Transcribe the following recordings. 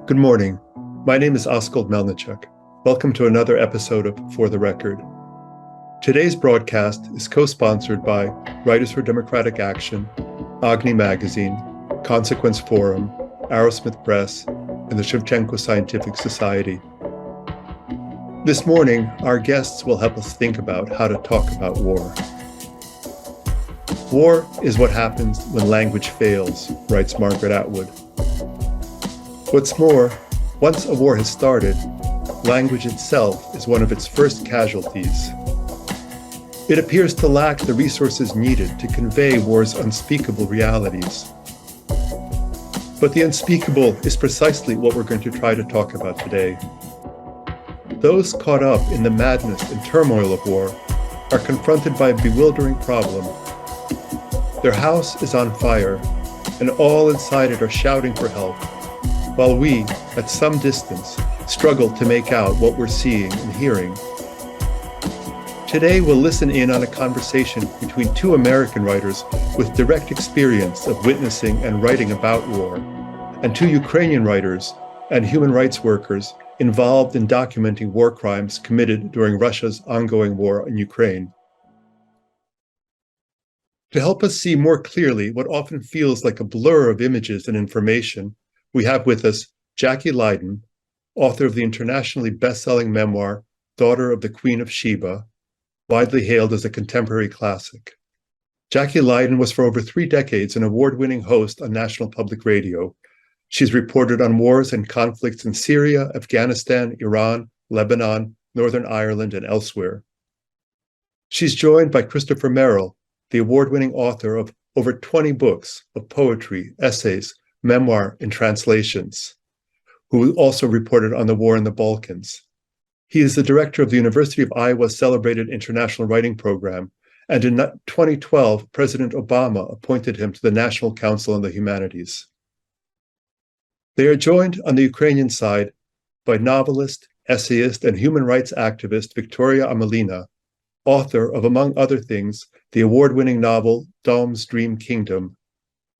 Good morning. My name is Askold Melnyczuk. Welcome to another episode of For the Record. Today's broadcast is co-sponsored by Writers for Democratic Action, Agni Magazine, Consequence Forum, Arrowsmith Press, and the Shevchenko Scientific Society. This morning, our guests will help us think about how to talk about war. War is what happens when language fails, writes Margaret Atwood. What's more, once a war has started, language itself is one of its first casualties. It appears to lack the resources needed to convey war's unspeakable realities. But the unspeakable is precisely what we're going to try to talk about today. Those caught up in the madness and turmoil of war are confronted by a bewildering problem. Their house is on fire, and all inside it are shouting for help, while we, at some distance, struggle to make out what we're seeing and hearing. Today, we'll listen in on a conversation between two American writers with direct experience of witnessing and writing about war, and two Ukrainian writers and human rights workers involved in documenting war crimes committed during Russia's ongoing war in Ukraine. To help us see more clearly what often feels like a blur of images and information, we have with us Jackie Leiden, author of the internationally best-selling memoir, Daughter of the Queen of Sheba, widely hailed as a contemporary classic. Jackie Leiden was for over 3 decades an award-winning host on National Public Radio. She's reported on wars and conflicts in Syria, Afghanistan, Iran, Lebanon, Northern Ireland, and elsewhere. She's joined by Christopher Merrill, the award-winning author of over 20 books of poetry, essays, memoir, and translations, who also reported on the war in the Balkans. He is the director of the University of Iowa's celebrated International Writing Program, and in 2012, President Obama appointed him to the National Council on the Humanities. They are joined on the Ukrainian side by novelist, essayist, and human rights activist Victoria Amelina, author of, among other things, the award-winning novel Dom's Dream Kingdom,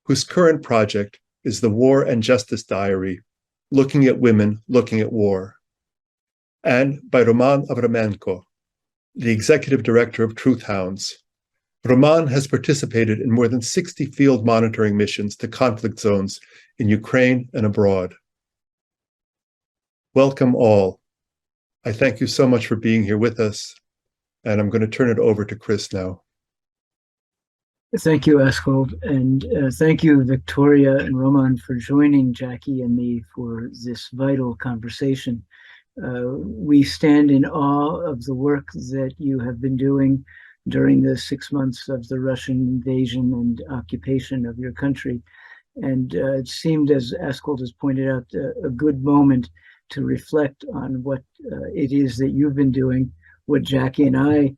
whose current project is the War and Justice Diary, Looking at Women, Looking at War, and by Roman Avramenko, the executive director of Truth Hounds. Roman has participated in more than 60 field monitoring missions to conflict zones in Ukraine and abroad. Welcome all. I thank you so much for being here with us, and I'm going to turn it over to Chris now. Thank you, Askold, and thank you, Victoria and Roman, for joining Jackie and me for this vital conversation. We stand in awe of the work that you have been doing during the 6 months of the Russian invasion and occupation of your country. And it seemed, as Askold has pointed out, a good moment to reflect on what it is that you've been doing, what Jackie and I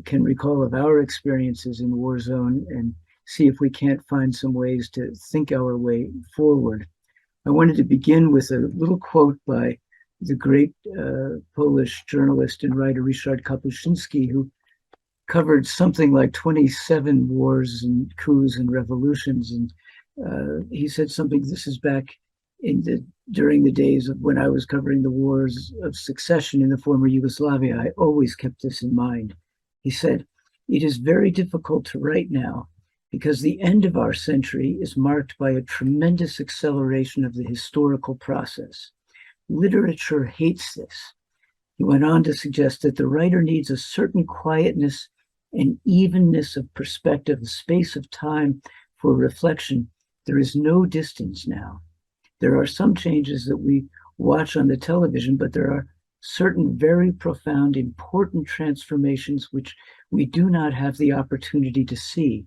can recall of our experiences in the war zone, and see if we can't find some ways to think our way forward. I wanted to begin with a little quote by the great Polish journalist and writer Ryszard Kapuscinski, who covered something like 27 wars and coups and revolutions. And he said something, this is back during the days of when I was covering the wars of succession in the former Yugoslavia. I always kept this in mind. He said, "It is very difficult to write now because the end of our century is marked by a tremendous acceleration of the historical process. Literature hates this." He went on to suggest that the writer needs a certain quietness and evenness of perspective, a space of time for reflection. There is no distance now. There are some changes that we watch on the television, but there are certain very profound, important transformations which we do not have the opportunity to see.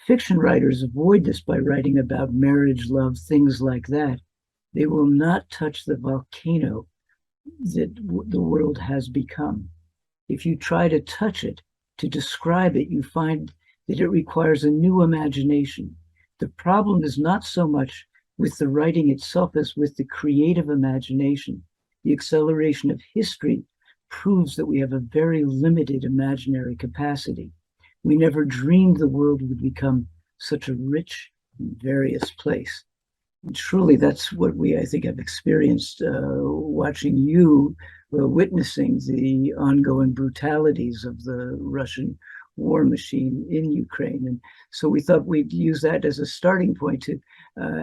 Fiction writers avoid this by writing about marriage, love, things like that. They will not touch the volcano that the world has become. If you try to touch it, to describe it, you find that it requires a new imagination. The problem is not so much with the writing itself as with the creative imagination. The acceleration of history proves that we have a very limited imaginary capacity. We never dreamed the world would become such a rich and various place. Truly, that's what I think, have experienced watching you, witnessing the ongoing brutalities of the Russian war machine in Ukraine. And so we thought we'd use that as a starting point to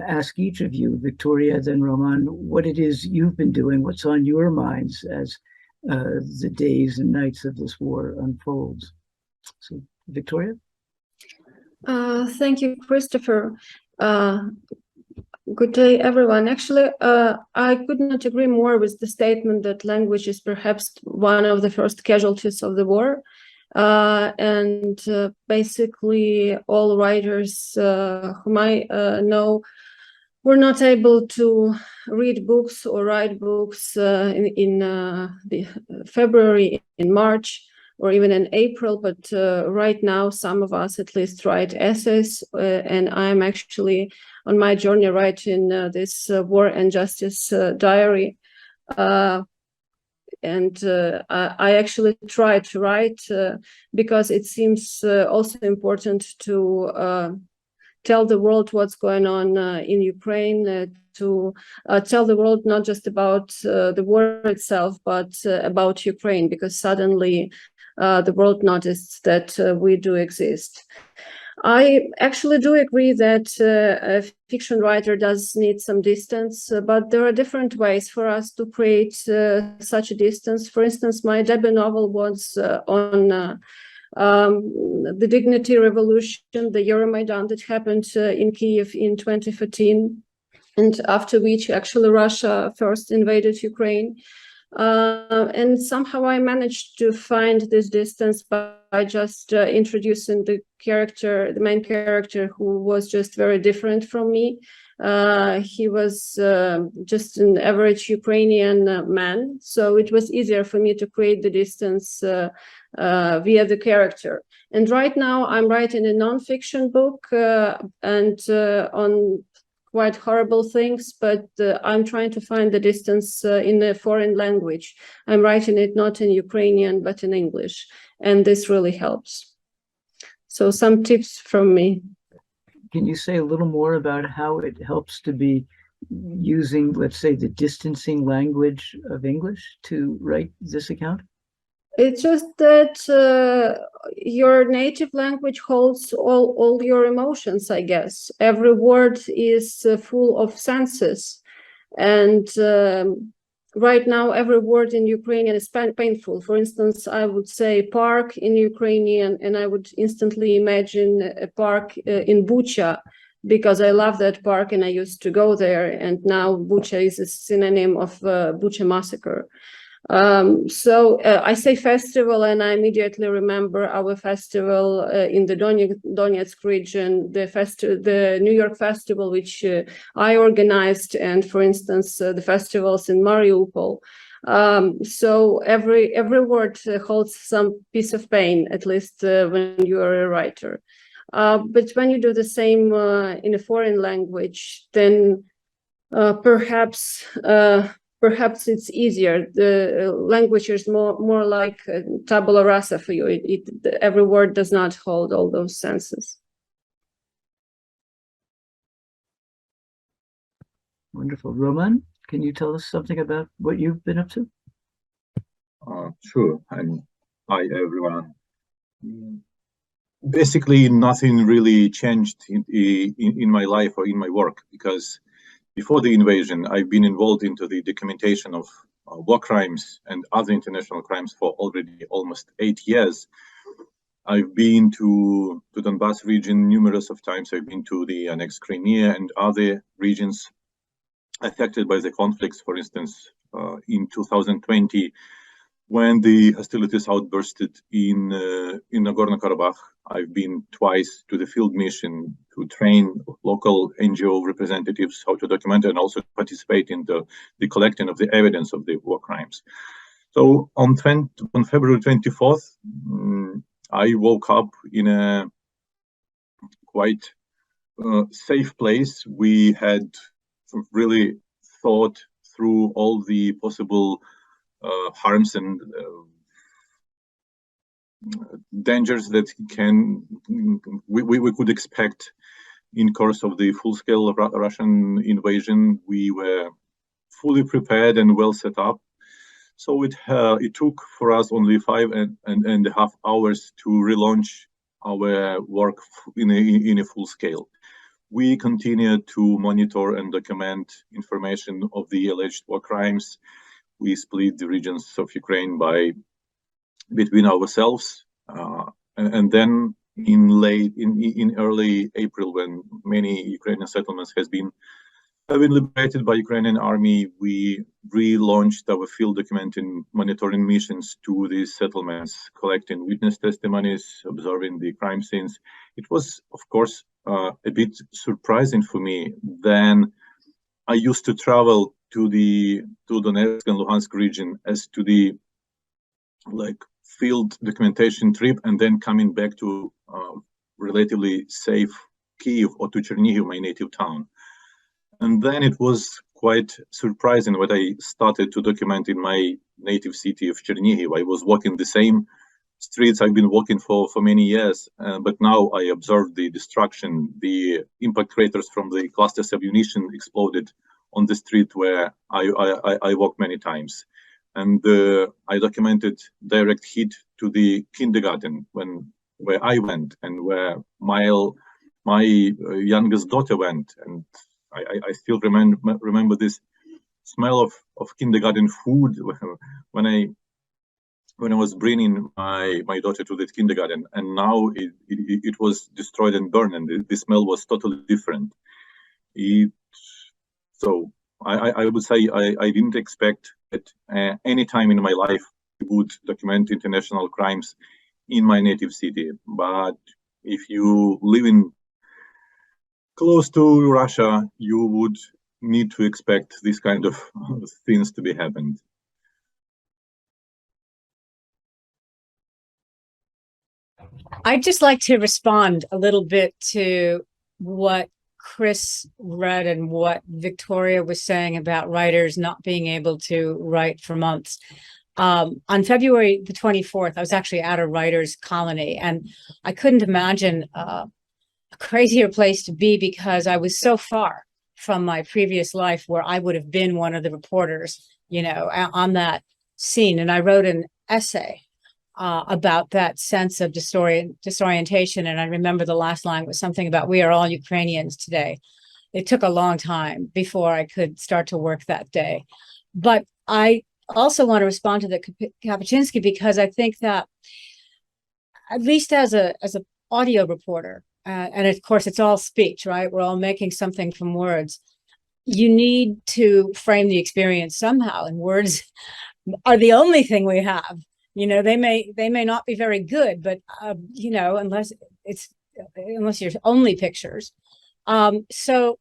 ask each of you, Victoria, then Roman, what it is you've been doing, what's on your minds as the days and nights of this war unfolds. So, Victoria? Thank you, Christopher. Good day, everyone. Actually, I could not agree more with the statement that language is perhaps one of the first casualties of the war. And basically, all writers whom I know were not able to read books or write books in the February, in March, or even in April, but right now, some of us at least write essays, and I'm actually on my journey writing this War and Justice diary. And I actually try to write because it seems also important to tell the world what's going on in Ukraine, to tell the world not just about the war itself, but about Ukraine, because suddenly the world noticed that we do exist. I actually do agree that a fiction writer does need some distance, but there are different ways for us to create such a distance. For instance, my debut novel was on the Dignity Revolution, the Euromaidan that happened in Kiev in 2014, and after which actually Russia first invaded Ukraine. And somehow I managed to find this distance by just introducing the main character, who was just very different from me. He was just an average Ukrainian man, so it was easier for me to create the distance via the character. And right now I'm writing a non-fiction book and on quite horrible things, but I'm trying to find the distance in a foreign language. I'm writing it not in Ukrainian, but in English, and this really helps. So some tips from me. Can you say a little more about how it helps to be using, let's say, the distancing language of English to write this account? It's just that your native language holds all your emotions, I guess. Every word is full of senses. And right now, every word in Ukrainian is painful. For instance, I would say park in Ukrainian, and I would instantly imagine a park in Bucha, because I love that park and I used to go there. And now Bucha is a synonym of Bucha massacre. So I say festival, and I immediately remember our festival in the Donetsk region, the New York Festival, which I organized, and for instance, the festivals in Mariupol. So every word holds some piece of pain, at least when you are a writer. But when you do the same in a foreign language, then perhaps it's easier. The language is more like tabula rasa for you. Every word does not hold all those senses. Wonderful. Roman, can you tell us something about what you've been up to? Sure. Hi, everyone. Basically, nothing really changed in my life or in my work, because before the invasion, I've been involved into the documentation of war crimes and other international crimes for already almost 8 years. I've been to Donbass region numerous of times. I've been to the annexed Crimea and other regions affected by the conflicts. For instance, in 2020, when the hostilities outbursted in Nagorno-Karabakh, I've been twice to the field mission to train local NGO representatives how to document and also participate in the collecting of the evidence of the war crimes. So on February 24th, I woke up in a quite safe place. We had really thought through all the possible harms and dangers that we could expect in course of the full-scale Russian invasion, we were fully prepared and well set up. So it took for us only 5.5 hours to relaunch our work in a full scale. We continued to monitor and document information of the alleged war crimes. We split the regions of Ukraine between ourselves, and then in early April, when many Ukrainian settlements have been liberated by Ukrainian army, we relaunched our field documenting monitoring missions to these settlements, collecting witness testimonies, observing the crime scenes. It was, of course, a bit surprising for me. Then I used to travel to Donetsk and Luhansk region as to the field documentation trip, and then coming back to relatively safe Kyiv or to Chernihiv, my native town. And then it was quite surprising when I started to document in my native city of Chernihiv. I was walking the same streets I've been walking for many years, but now I observed the destruction. The impact craters from the clusters of munition exploded on the street where I walked many times. And I documented direct hit to the kindergarten where I went and where my youngest daughter went. And I still remember this smell of kindergarten food when I was bringing my daughter to the kindergarten, and now it was destroyed and burned, and the smell was totally different. So I would say I didn't expect that any time in my life I would document international crimes in my native city. But if you live in close to Russia, you would need to expect this kind of things to be happened. I'd just like to respond a little bit to what Chris read and what Victoria was saying about writers not being able to write for months. On February the 24th, I was actually at a writer's colony, and I couldn't imagine a crazier place to be, because I was so far from my previous life where I would have been one of the reporters, on that scene. And I wrote an essay about that sense of disorientation. And I remember the last line was something about, "We are all Ukrainians today." It took a long time before I could start to work that day. But I also want to respond to the Kapuscinski, because I think that, at least as a audio reporter, and of course it's all speech, right? We're all making something from words. You need to frame the experience somehow, and words are the only thing we have. They may not be very good, but unless you're only pictures. So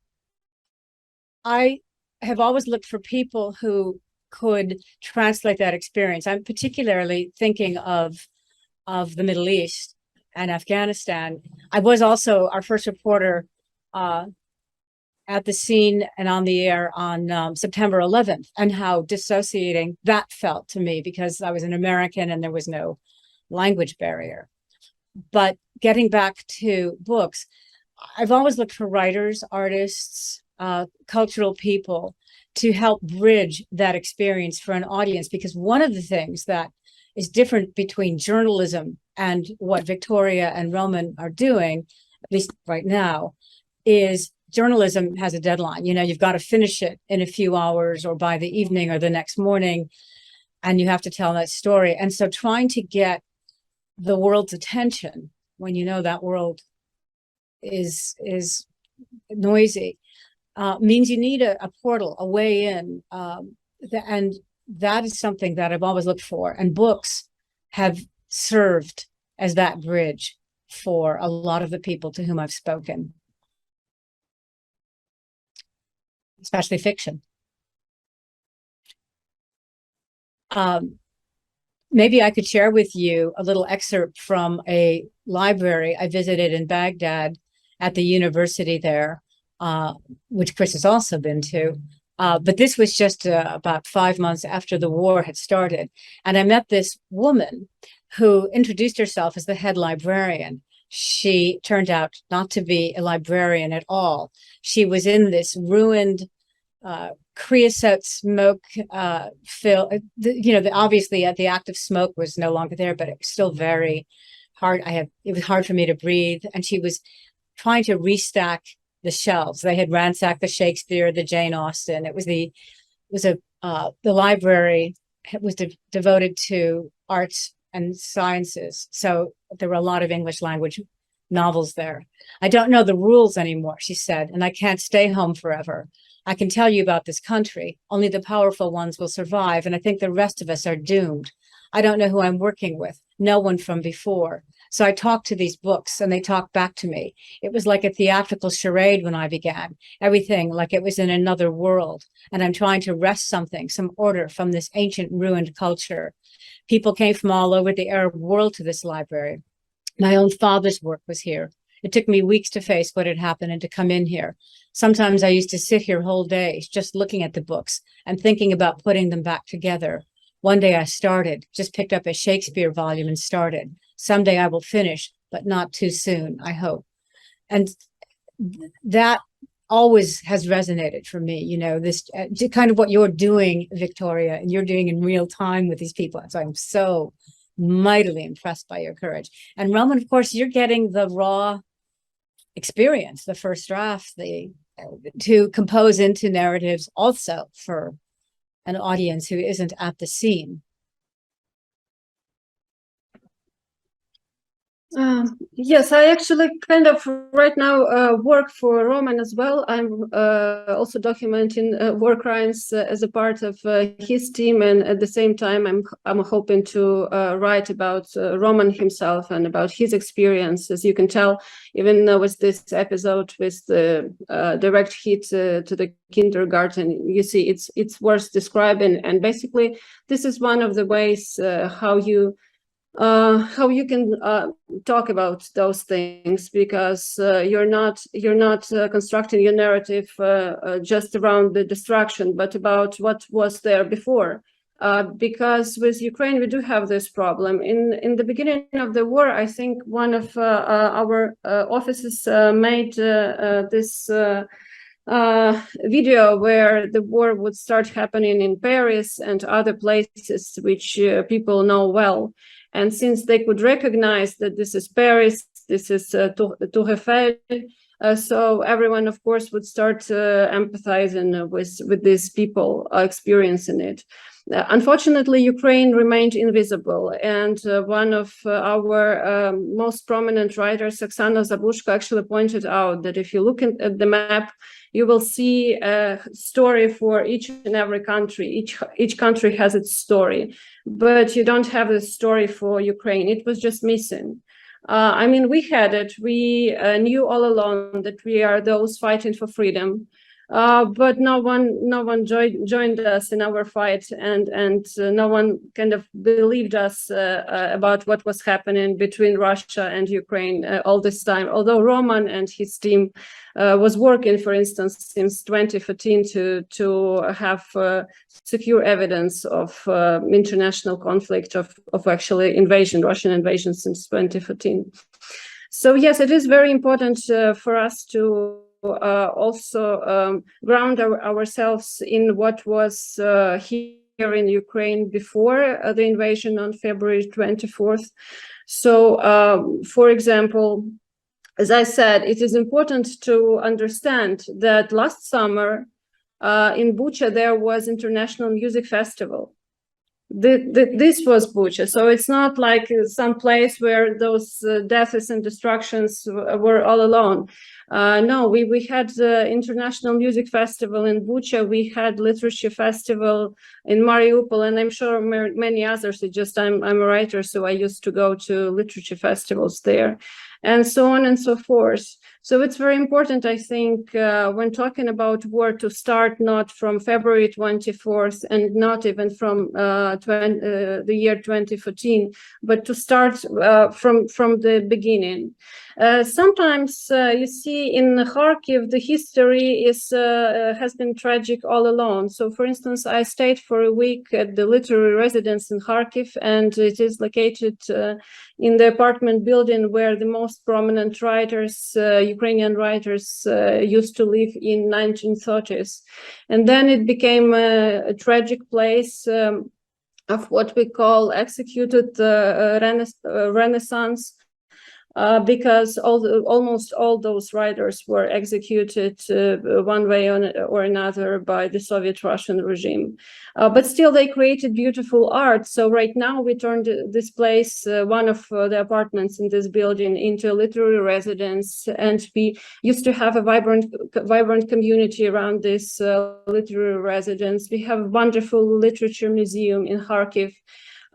I have always looked for people who could translate that experience. I'm particularly thinking of the Middle East and Afghanistan. I was also our first reporter at the scene and on the air on September 11th, and how dissociating that felt to me, because I was an American and there was no language barrier. But getting back to books, I've always looked for writers, artists, cultural people to help bridge that experience for an audience, because one of the things that is different between journalism and what Victoria and Roman are doing, at least right now, is journalism has a deadline. You've got to finish it in a few hours or by the evening or the next morning, and you have to tell that story. And so trying to get the world's attention when that world is noisy means you need a portal, a way in. And that is something that I've always looked for. And books have served as that bridge for a lot of the people to whom I've spoken. Especially fiction. Maybe I could share with you a little excerpt from a library I visited in Baghdad at the university there, which Chris has also been to. But this was just about 5 months after the war had started. And I met this woman who introduced herself as the head librarian. she turned out not to be a librarian at all. She was in this ruined creosote smoke obviously the active smoke was no longer there, but it was still very hard. It was hard for me to breathe. And she was trying to restack the shelves. They had ransacked the Shakespeare, the Jane Austen. The library was devoted to arts and sciences. So there were a lot of English language novels there. I don't know the rules anymore, she said, and I can't stay home forever. I can tell you about this country. Only the powerful ones will survive, and I think the rest of us are doomed. I don't know who I'm working with. No one from before. So I talked to these books, and they talked back to me. It was like a theatrical charade when I began. Everything like it was in another world, and I'm trying to wrest something, some order from this ancient ruined culture. People came from all over the Arab world to this library. My own father's work was here. It took me weeks to face what had happened and to come in here. Sometimes I used to sit here whole days just looking at the books and thinking about putting them back together. One day I started, just picked up a Shakespeare volume and started. Someday I will finish, but not too soon, I hope. And that always has resonated for me, this kind of what you're doing, Victoria, and you're doing in real time with these people. So I'm so mightily impressed by your courage. And Roman, of course, you're getting the raw experience, the first draft, to compose into narratives also for an audience who isn't at the scene. Yes, I actually kind of right now work for Roman as well. I'm also documenting war crimes as a part of his team, and at the same time, I'm hoping to write about Roman himself and about his experience. As you can tell, even with this episode with the direct hit to the kindergarten, you see it's worth describing. And basically, this is one of the ways how you can talk about those things, because you're not constructing your narrative just around the destruction, but about what was there before. Because with Ukraine, we do have this problem. In the beginning of the war, I think one of our offices made this video where the war would start happening in Paris and other places which people know well. And since they could recognize that this is Paris, this is Tour Eiffel, so everyone, of course, would start empathizing with these people experiencing it. Unfortunately, Ukraine remained invisible, and one of our most prominent writers, Oksana Zabushko, actually pointed out that if you look at the map, you will see a story for each and every country. Each country has its story, but you don't have a story for Ukraine. It was just missing. I mean, we had it. We knew all along that we are those fighting for freedom. But no one joined us in our fight, and no one kind of believed us about what was happening between Russia and Ukraine all this time. Although Roman and his team was working, for instance, since 2014 to have secure evidence of international conflict of actually Russian invasion since 2014. So yes, it is very important for us to also ground ourselves in what was here in Ukraine before the invasion on February 24th. So, for example, as I said, it is important to understand that last summer in Bucha there was International Music Festival. This was Bucha, so it's not like some place where those deaths and destructions were all alone. No, we had the International Music Festival in Bucha, we had Literature Festival in Mariupol, and I'm sure many others. It's just I'm a writer, so I used to go to literature festivals there, and so on and so forth. So it's very important, I think, when talking about war, to start not from February 24th and not even from the year 2014, but to start from the beginning. Sometimes you see in Kharkiv the history has been tragic all along. So, for instance, I stayed for a week at the literary residence in Kharkiv, and it is located in the apartment building where the most prominent writers, Ukrainian writers, used to live in 1930s. And then it became a tragic place of what we call executed Renaissance. Because almost all those writers were executed one way or another by the Soviet Russian regime. But still, they created beautiful art. So right now we turned this place, one of the apartments in this building, into a literary residence. And we used to have a vibrant community around this literary residence. We have a wonderful literature museum in Kharkiv.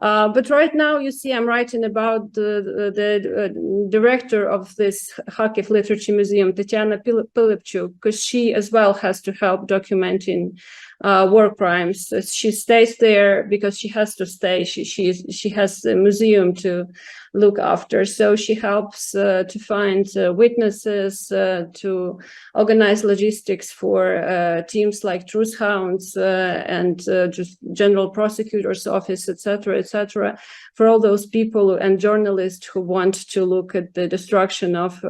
But right now, you see, I'm writing about the director of this Kharkiv Literature Museum, Tatiana Pilepchuk, because she as well has to help documenting war crimes. She stays there because she has to stay. She has a museum to look after, so she helps to find witnesses, to organize logistics for teams like Truth Hounds and just General Prosecutor's Office, etc., for all those people and journalists who want to look at the destruction of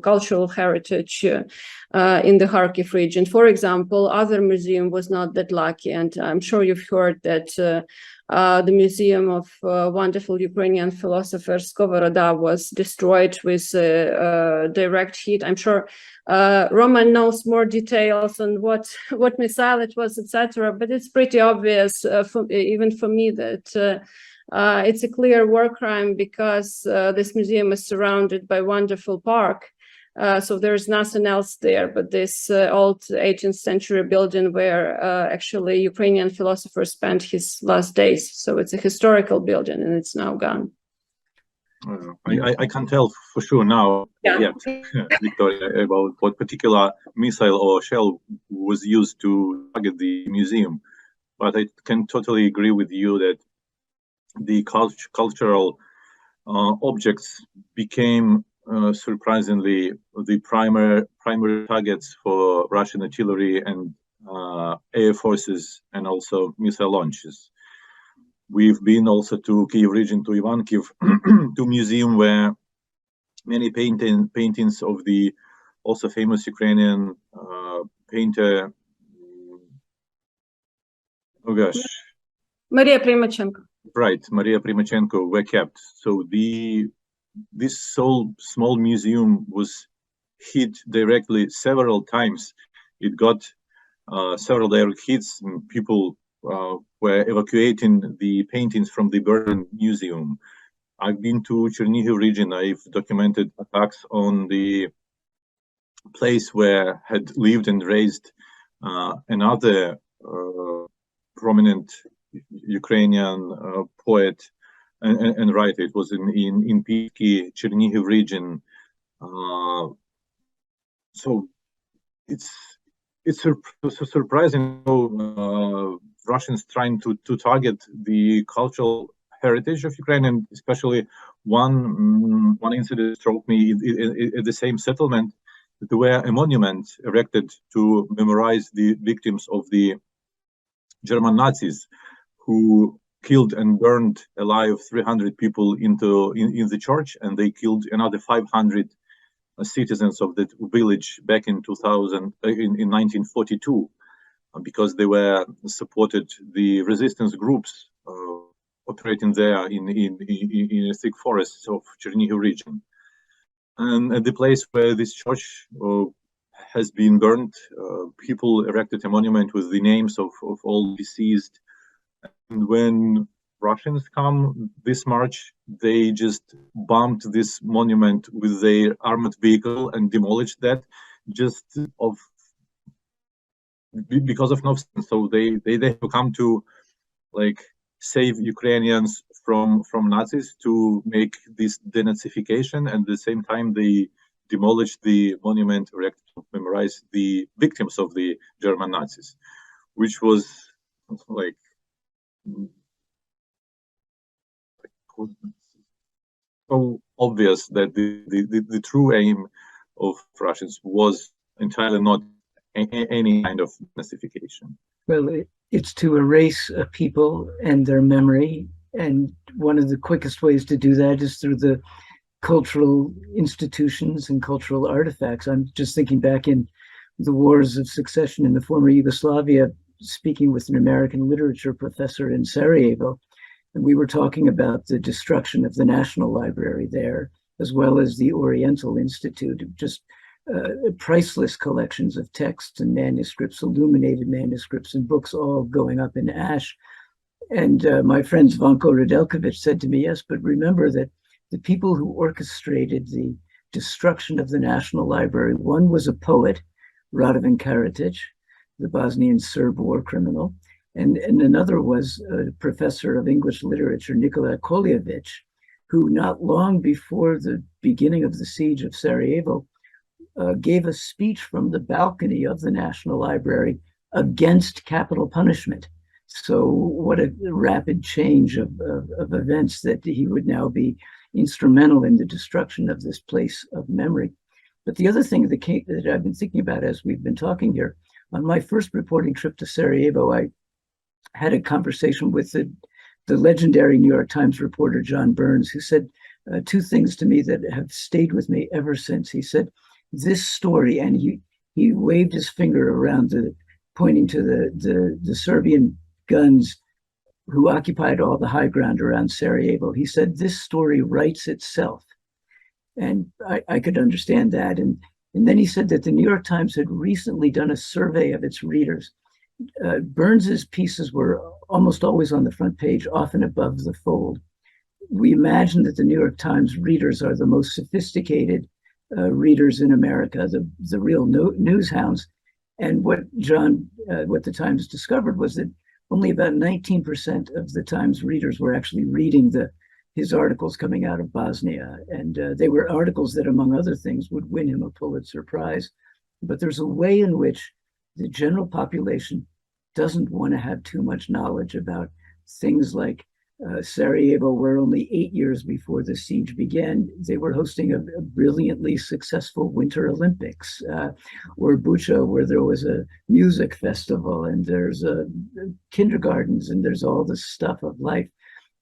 cultural heritage in the Kharkiv region. For example, other museum was not that lucky, and I'm sure you've heard that the museum of wonderful Ukrainian philosopher Skovoroda was destroyed with direct hit. I'm sure Roman knows more details on what missile it was, etc. But it's pretty obvious, even for me, that it's a clear war crime because this museum is surrounded by wonderful park. So there's nothing else there but this old 18th century building where actually Ukrainian philosopher spent his last days. So it's a historical building and it's now gone. I can't tell for sure now yet, Victoria, about what particular missile or shell was used to target the museum. But I can totally agree with you that the cultural objects became surprisingly the primary targets for Russian artillery and air forces, and also missile launches. We've been also to Kyiv region, to Ivankiv, to museum where many paintings of the also famous Ukrainian painter, Maria Primachenko. Right, Maria Primachenko were kept. So this small museum was hit directly several times. It got several direct hits, and people were evacuating the paintings from the Berlin museum. I've been to Chernihiv region. I've documented attacks on the place where had lived and raised another prominent Ukrainian poet and writer. It was in Pitsky, Chernihiv region. So it's surprising how Russians trying to target the cultural heritage of Ukraine, and especially one incident struck me at the same settlement. There were a monument erected to memorize the victims of the German Nazis, who killed and burned alive 300 people in the church, and they killed another 500 citizens of that village back in 1942, because they were supported the resistance groups operating there in the thick forests of Chernihiv region. And at the place where this church has been burned, people erected a monument with the names of all deceased. And when Russians come this March, they just bombed this monument with their armored vehicle and demolished that because of no sense. So they have come to save Ukrainians from Nazis, to make this denazification, and at the same time they demolished the monument erected to memorize the victims of the German Nazis, which was so obvious that the true aim of Russians was entirely not any kind of nazification. Well, it's to erase a people and their memory. And one of the quickest ways to do that is through the cultural institutions and cultural artifacts. I'm just thinking back in the wars of succession in the former Yugoslavia, speaking with an American literature professor in Sarajevo, and we were talking about the destruction of the National Library there, as well as the Oriental Institute, just priceless collections of texts and manuscripts, illuminated manuscripts and books all going up in ash. And my friend Zvonko Radelkovich said to me, yes, but remember that the people who orchestrated the destruction of the National Library, one was a poet, Radovan Karadzic, the Bosnian Serb war criminal, and another was a professor of English literature, Nikola Koljevic, who not long before the beginning of the siege of Sarajevo gave a speech from the balcony of the National Library against capital punishment. So what a rapid change of events, that he would now be instrumental in the destruction of this place of memory. But the other thing that I've been thinking about as we've been talking here, on my first reporting trip to Sarajevo, I had a conversation with the legendary New York Times reporter, John Burns, who said two things to me that have stayed with me ever since. He said, this story, and he waved his finger around, pointing to the Serbian guns who occupied all the high ground around Sarajevo. He said, this story writes itself. And I could understand that. And then he said that the New York Times had recently done a survey of its readers. Burns's pieces were almost always on the front page, often above the fold. We imagine that the New York Times readers are the most sophisticated readers in America, the real news hounds. And what the Times discovered was that only about 19% of the Times readers were actually reading his articles coming out of Bosnia. And they were articles that, among other things, would win him a Pulitzer Prize. But there's a way in which the general population doesn't want to have too much knowledge about things like Sarajevo, where only 8 years before the siege began, they were hosting a brilliantly successful Winter Olympics, or Bucha, where there was a music festival, and there's kindergartens, and there's all this stuff of life.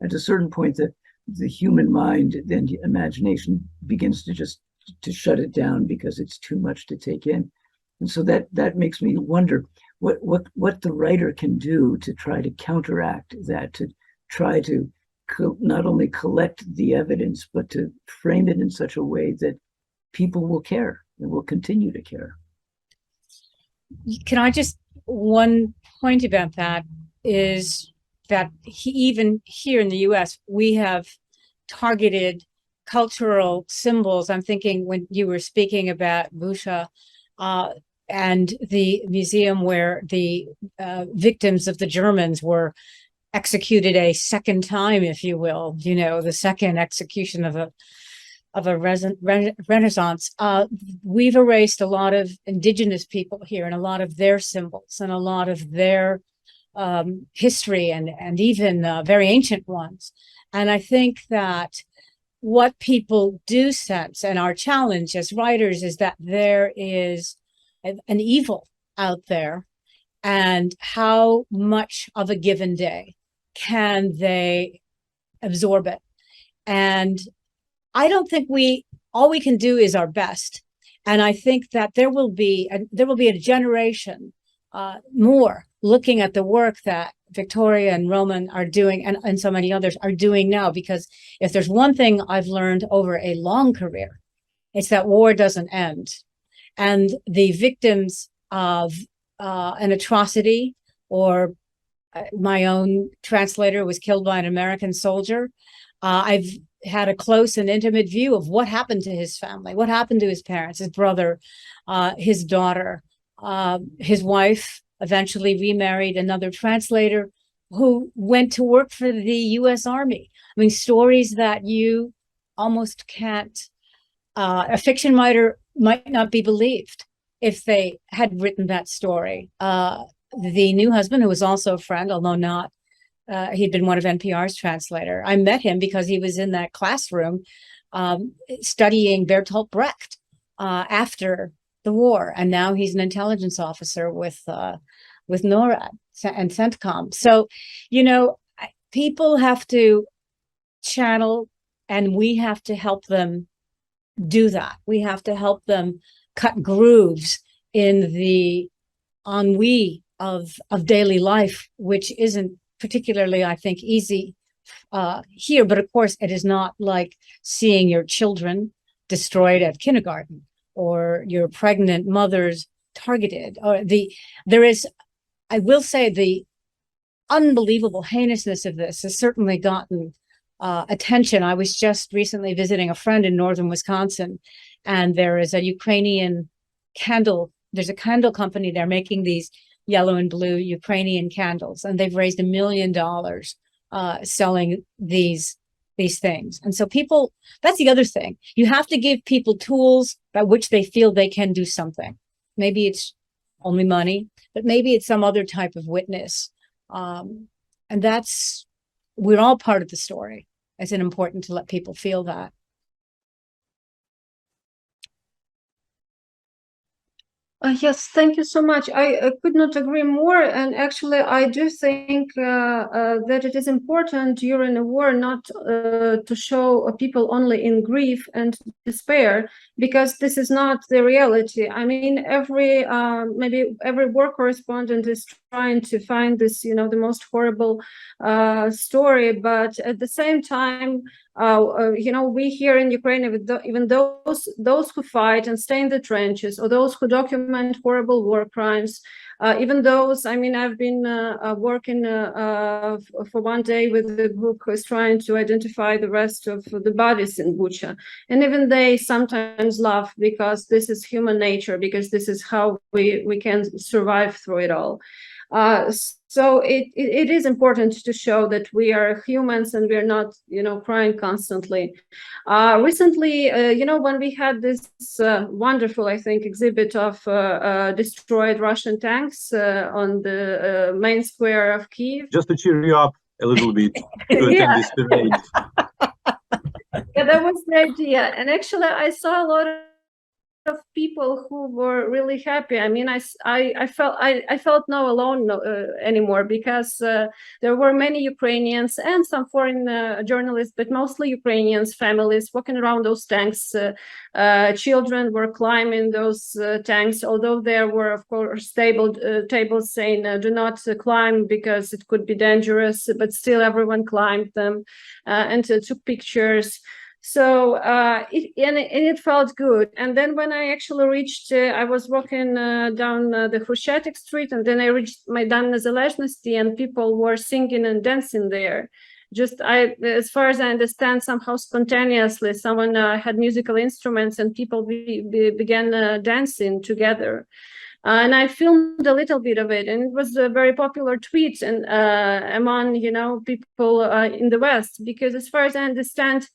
At a certain point, that the human mind, then imagination, begins to shut it down because it's too much to take in. And so that makes me wonder what the writer can do to try to counteract that, to try to not only collect the evidence, but to frame it in such a way that people will care and will continue to care. Can I just, one point about that is that even here in the US, we have targeted cultural symbols. I'm thinking when you were speaking about Bucha, and the museum where the victims of the Germans were executed a second time, if you will, the second execution of a Renaissance. We've erased a lot of indigenous people here, and a lot of their symbols, and a lot of their history, and even very ancient ones. And I think that what people do sense, and our challenge as writers, is that there is an evil out there, and how much of a given day can they absorb it? And I don't think all we can do is our best. And I think that there will be a generation more looking at the work that Victoria and Roman are doing, and so many others are doing now, because if there's one thing I've learned over a long career, it's that war doesn't end. And the victims of an atrocity, or my own translator was killed by an American soldier, I've had a close and intimate view of what happened to his family, what happened to his parents, his brother, his daughter, his wife eventually remarried another translator who went to work for the US Army. I mean, stories that you almost can't, a fiction writer might not be believed if they had written that story. The new husband, who was also a friend, although not, he'd been one of NPR's translator. I met him because he was in that classroom studying Bertolt Brecht after the war, and now he's an intelligence officer with NORAD and CENTCOM. So, you know, people have to channel, and we have to help them do that. We have to help them cut grooves in the ennui of daily life, which isn't particularly, I think, easy here. But of course, it is not like seeing your children destroyed at kindergarten or your pregnant mothers targeted. Or there is, I will say, the unbelievable heinousness of this has certainly gotten attention. I was just recently visiting a friend in northern Wisconsin, and there is a Ukrainian candle. There's a candle company there making these yellow and blue Ukrainian candles, and they've raised $1 million selling these things. And so people, that's the other thing. You have to give people tools by which they feel they can do something. Maybe it's only money, but maybe it's some other type of witness. And we're all part of the story. It's important to let people feel that. Yes, thank you so much. I could not agree more. And actually, I do think that it is important during a war not to show people only in grief and despair, because this is not the reality. I mean, maybe every war correspondent is trying to find this, you know, the most horrible story, but at the same time, you know, we here in Ukraine, even those who fight and stay in the trenches, or those who document horrible war crimes, even those, I mean, I've been working for one day with a group who is trying to identify the rest of the bodies in Bucha. And even they sometimes laugh, because this is human nature, because this is how we can survive through it all. So it is important to show that we are humans and we're not, you know, crying constantly. Recently, you know, when we had this wonderful, I think, exhibit of destroyed Russian tanks on the main square of Kyiv. Just to cheer you up a little bit to attend this parade. Yeah, that was the idea. And actually, I saw a lot of people who were really happy. I mean, I felt no alone anymore, because there were many Ukrainians and some foreign journalists, but mostly Ukrainians, families walking around those tanks. Children were climbing those tanks, although there were, of course, tables saying do not climb because it could be dangerous, but still everyone climbed them and took pictures. So it felt good. And then when I actually reached, I was walking down the Khrushchev Street, and then I reached Maidan Nezalezhnosti, and people were singing and dancing there. Just as far as I understand, somehow spontaneously, someone had musical instruments, and people began dancing together. And I filmed a little bit of it, and it was a very popular tweet and among, you know, people in the West, because as far as I understand,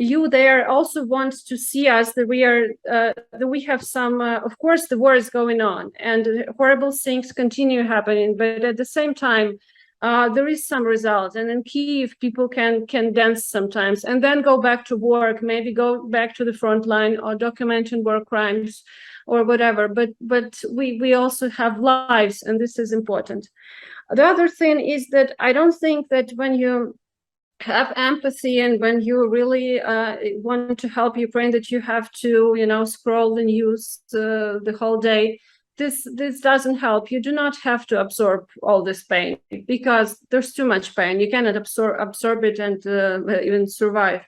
you there also want to see us, that we have some, of course, the war is going on and horrible things continue happening, but at the same time, there is some result. And in Kyiv, people can dance sometimes and then go back to work, maybe go back to the front line or documenting war crimes or whatever. But we also have lives, and this is important. The other thing is that I don't think that when you have empathy and when you really want to help Ukraine, that you have to, you know, scroll the news the whole day. This doesn't help. You do not have to absorb all this pain, because there's too much pain. You cannot absorb it and even survive.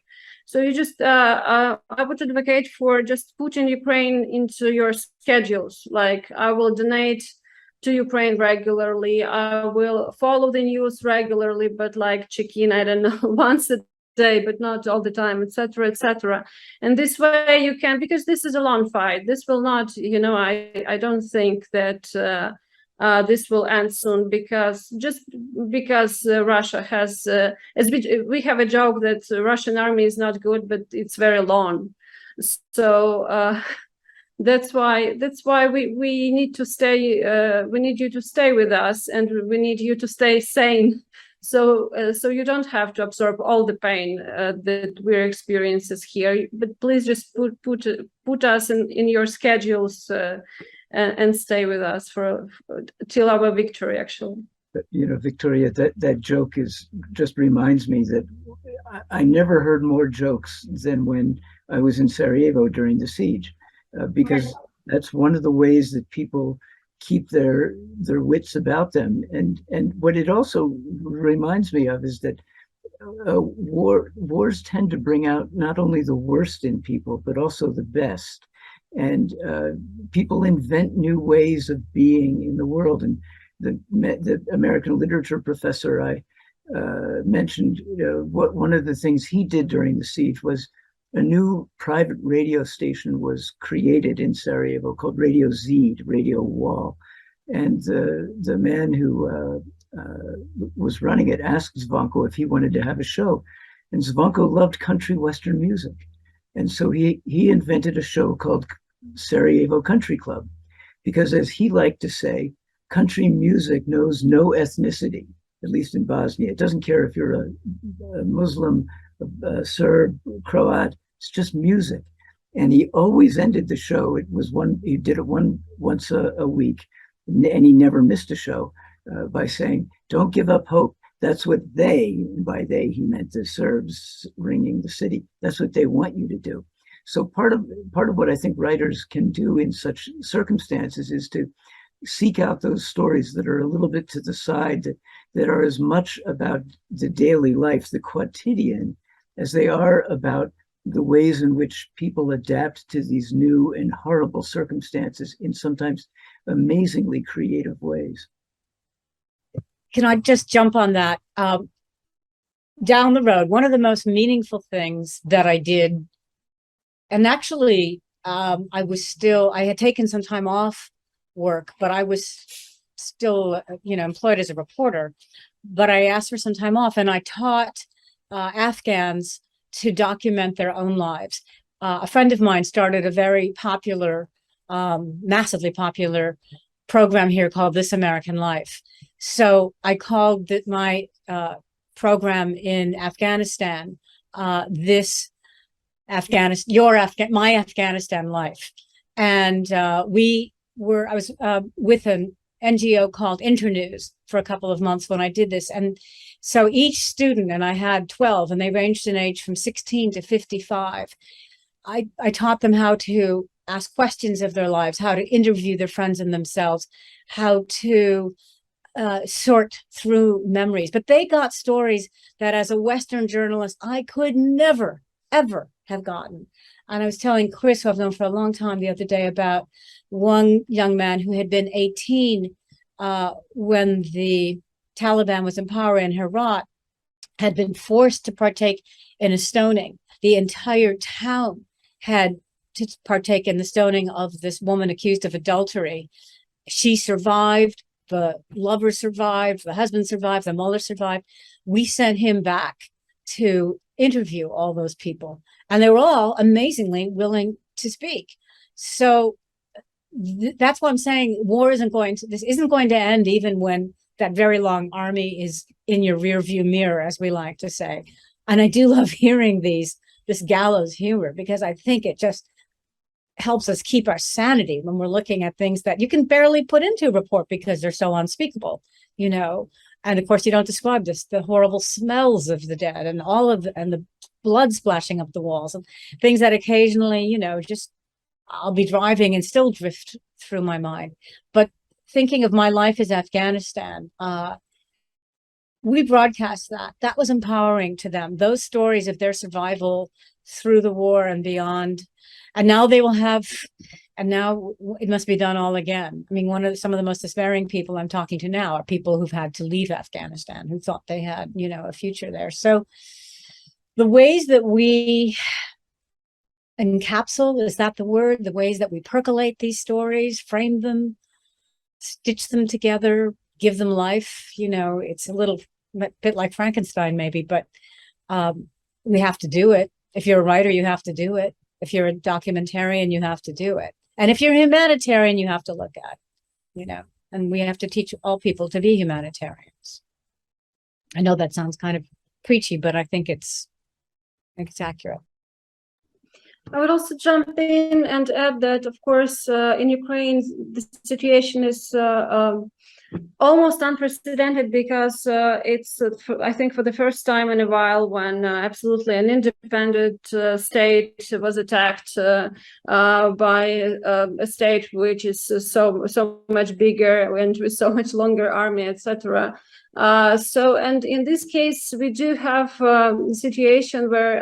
So you just, I would advocate for just putting Ukraine into your schedules. Like, I will donate to Ukraine regularly. I will follow the news regularly, but like check in, I don't know, once a day, but not all the time, etc., etc. And this way you can, because this is a long fight. This will not, you know, I don't think that this will end soon, because Russia has, we have a joke that the Russian army is not good, but it's very long. So that's why we need to stay. We need you to stay with us, and we need you to stay sane So you don't have to absorb all the pain that we're experiences here, but please just put us in your schedules and stay with us for till our victory, actually. But, Victoria, that joke just reminds me that I never heard more jokes than when I was in Sarajevo during the siege, because that's one of the ways that people keep their wits about them. And what it also reminds me of is that wars tend to bring out not only the worst in people, but also the best. And people invent new ways of being in the world. And the American literature professor I mentioned, one of the things he did during the siege was a new private radio station was created in Sarajevo called Radio Zed, Radio Wall. And the man who was running it asked Zvanko if he wanted to have a show. And Zvanko loved country Western music. And so he invented a show called Sarajevo Country Club, because as he liked to say, country music knows no ethnicity, at least in Bosnia. It doesn't care if you're a Muslim, a Serb, Croat, it's just music. And he always ended the show. He did it once a week, and he never missed a show by saying, "Don't give up hope. That's what and by they, he meant the Serbs ringing the city. That's what they want you to do." So part of what I think writers can do in such circumstances is to seek out those stories that are a little bit to the side, that are as much about the daily life, the quotidian, as they are about the ways in which people adapt to these new and horrible circumstances in sometimes amazingly creative ways. Can I just jump on that? Down the road, one of the most meaningful things that I did, and actually I had taken some time off work, but I was still, employed as a reporter, but I asked for some time off, and I taught Afghans to document their own lives. A friend of mine started a very popular, massively popular program here called This American Life. So I called my program in Afghanistan, My Afghanistan Life. And I was with an NGO called Internews for a couple of months when I did this. And so each student, and I had 12, and they ranged in age from 16 to 55. I taught them how to ask questions of their lives, how to interview their friends and themselves, how to sort through memories. But they got stories that as a Western journalist, I could never, ever have gotten. And I was telling Chris, who I've known for a long time, the other day about one young man who had been 18 when the Taliban was in power in Herat, had been forced to partake in a stoning. The entire town had to partake in the stoning of this woman accused of adultery. She survived, the lover survived, the husband survived, the mullah survived. We sent him back to interview all those people, and they were all amazingly willing to speak. So that's why I'm saying this isn't going to end even when that very long army is in your rear view mirror, as we like to say. And I do love hearing this gallows humor, because I think it just helps us keep our sanity when we're looking at things that you can barely put into a report because they're so unspeakable, And of course, you don't describe the horrible smells of the dead and and the blood splashing up the walls, and things that occasionally, just I'll be driving and still drift through my mind. But thinking of My Life as Afghanistan, we broadcast that. That was empowering to them. Those stories of their survival through the war and beyond. And now now it must be done all again. I mean, some of the most despairing people I'm talking to now are people who've had to leave Afghanistan, who thought they had, a future there. So the ways that we encapsulate, is that the word? The ways that we percolate these stories, frame them, stitch them together, give them life. It's a little bit like Frankenstein, maybe, but we have to do it. If you're a writer, you have to do it. If you're a documentarian, you have to do it. And if you're a humanitarian, you have to look at it, and we have to teach all people to be humanitarians. I know that sounds kind of preachy, but I think it's accurate. I would also jump in and add that, of course, in Ukraine, the situation is almost unprecedented because it's, I think, for the first time in a while when absolutely an independent state was attacked by a state which is so much bigger and with so much longer army, etc. And in this case, we do have a situation where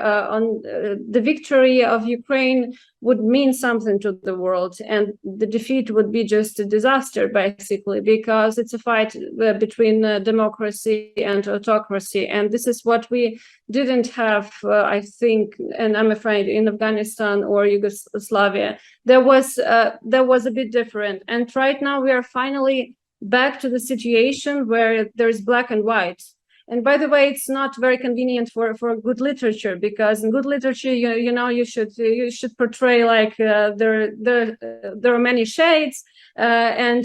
the victory of Ukraine would mean something to the world, and the defeat would be just a disaster, basically, because it's a fight between democracy and autocracy. And this is what we didn't have, I think, and I'm afraid, in Afghanistan or Yugoslavia. There was a bit different. And right now we are finally back to the situation where there's black and white. And by the way, it's not very convenient for good literature, because in good literature, you should portray like there are many shades, and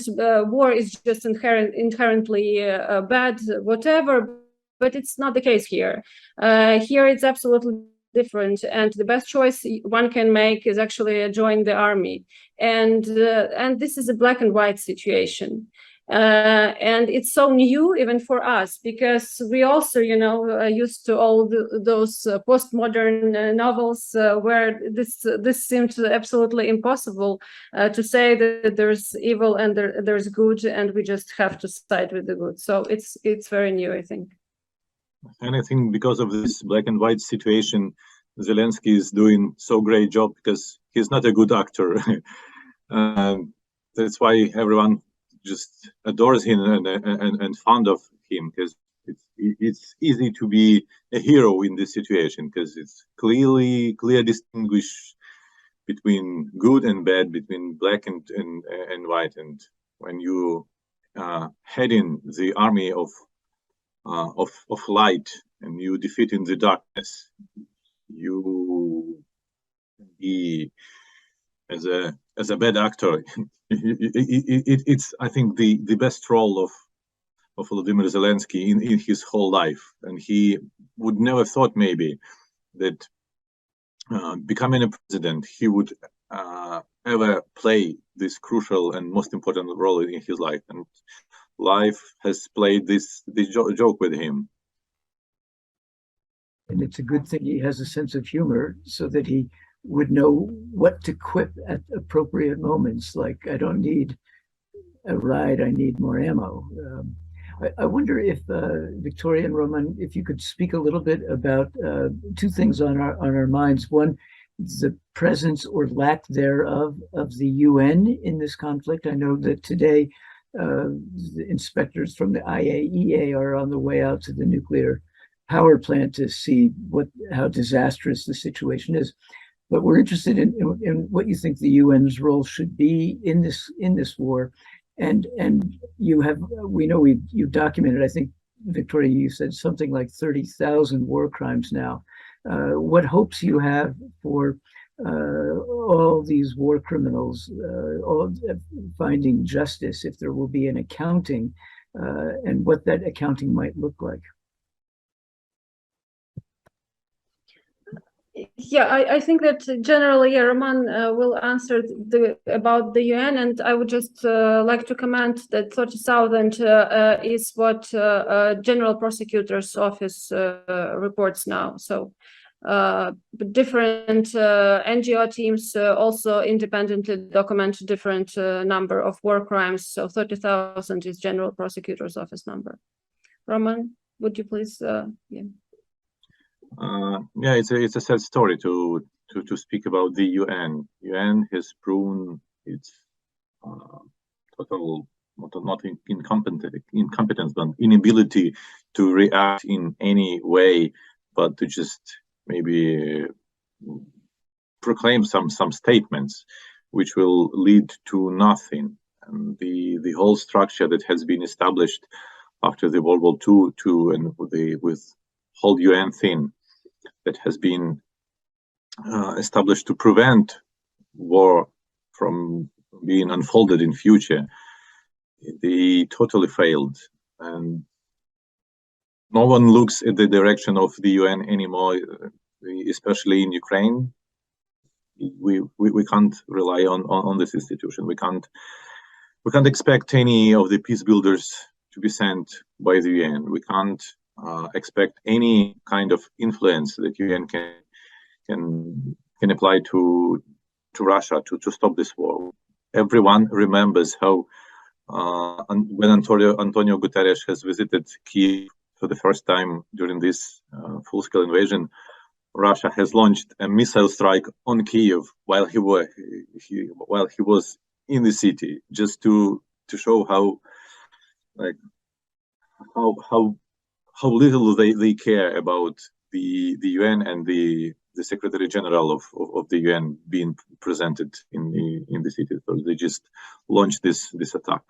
war is just inherently bad, whatever. But it's not the case here. Here it's absolutely different, and the best choice one can make is actually join the army. And this is a black and white situation. And it's so new even for us, because we also, used to all those postmodern novels where this seemed absolutely impossible to say that there's evil and there's good, and we just have to side with the good. So it's very new, I think. And I think because of this black and white situation, Zelensky is doing so great job, because he's not a good actor. That's why everyone just adores him and fond of him, because it's easy to be a hero in this situation, because it's clear distinguish between good and bad, between black and white. And when you head in the army of light and you defeat in the darkness, you can be as a bad actor. It's I think the best role of Volodymyr Zelensky in his whole life, and he would never thought maybe that becoming a president he would ever play this crucial and most important role in his life, and life has played this joke with him. And it's a good thing he has a sense of humor, so that he would know what to quip at appropriate moments. Like, I don't need a ride, I need more ammo. I wonder if Victoria and Roman, if you could speak a little bit about two things on our minds. One, the presence or lack thereof of the UN in this conflict. I know that today the inspectors from the IAEA are on the way out to the nuclear power plant to see how disastrous the situation is. But we're interested in what you think the UN's role should be in this war, and we know you've documented. I think, Victoria, you said something like 30,000 war crimes now. What hopes you have for all these war criminals, all finding justice, if there will be an accounting, and what that accounting might look like? Yeah, I think that generally Roman will answer about the UN, and I would just like to comment that 30,000 is what General Prosecutor's Office reports now. So different NGO teams also independently document different number of war crimes. So 30,000 is General Prosecutor's Office number. Roman, would you please? Yeah. Yeah, it's a sad story to speak about the UN. UN has proven its total not incompetence, but inability to react in any way, but to just maybe proclaim some statements which will lead to nothing. And the whole structure that has been established after the World War II and with whole UN thing that has been established to prevent war from being unfolded in future, they totally failed. And no one looks at the direction of the UN anymore, especially in Ukraine. We can't rely on this institution. We can't expect any of the peace builders to be sent by the UN. We can't expect any kind of influence that UN can apply to Russia to stop this war. Everyone remembers how when Antonio Guterres has visited Kyiv for the first time during this full-scale invasion, Russia has launched a missile strike on Kyiv while he was in the city, just to show how little they care about the UN and the Secretary General of the UN being presented in the city. So they just launched this attack.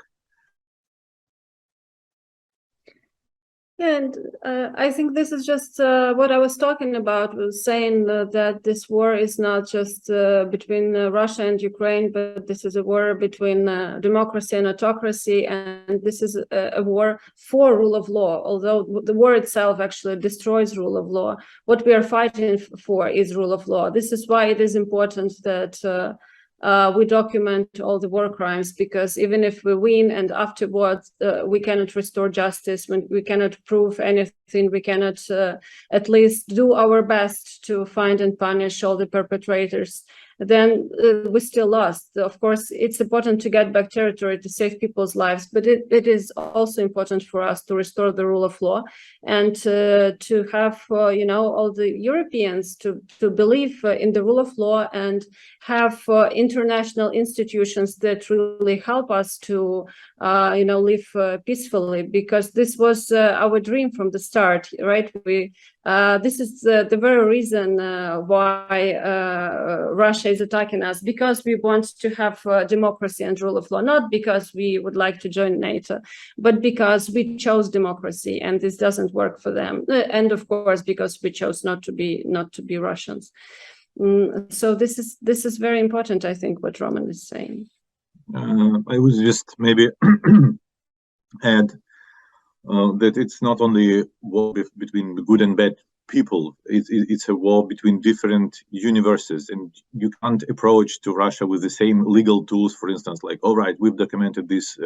And I think this is just what I was talking about, was saying that this war is not just between Russia and Ukraine, but this is a war between democracy and autocracy, and this is a war for rule of law, although the war itself actually destroys rule of law. What we are fighting for is rule of law. This is why it is important that we document all the war crimes, because even if we win and afterwards we cannot restore justice, when we cannot prove anything, we cannot at least do our best to find and punish all the perpetrators, then we still lost. Of course, it's important to get back territory to save people's lives, but it is also important for us to restore the rule of law and to have all the Europeans to believe in the rule of law and have international institutions that really help us to live peacefully, because this was our dream from the start, right? This is the very reason why Russia is attacking us, because we want to have democracy and rule of law, not because we would like to join NATO, but because we chose democracy and this doesn't work for them, and of course because we chose not to be Russians. So this is very important, I think, what Roman is saying. I would just maybe add that it's not only a war between good and bad people, it's a war between different universes, and you can't approach to Russia with the same legal tools, for instance, like, all right, we've documented this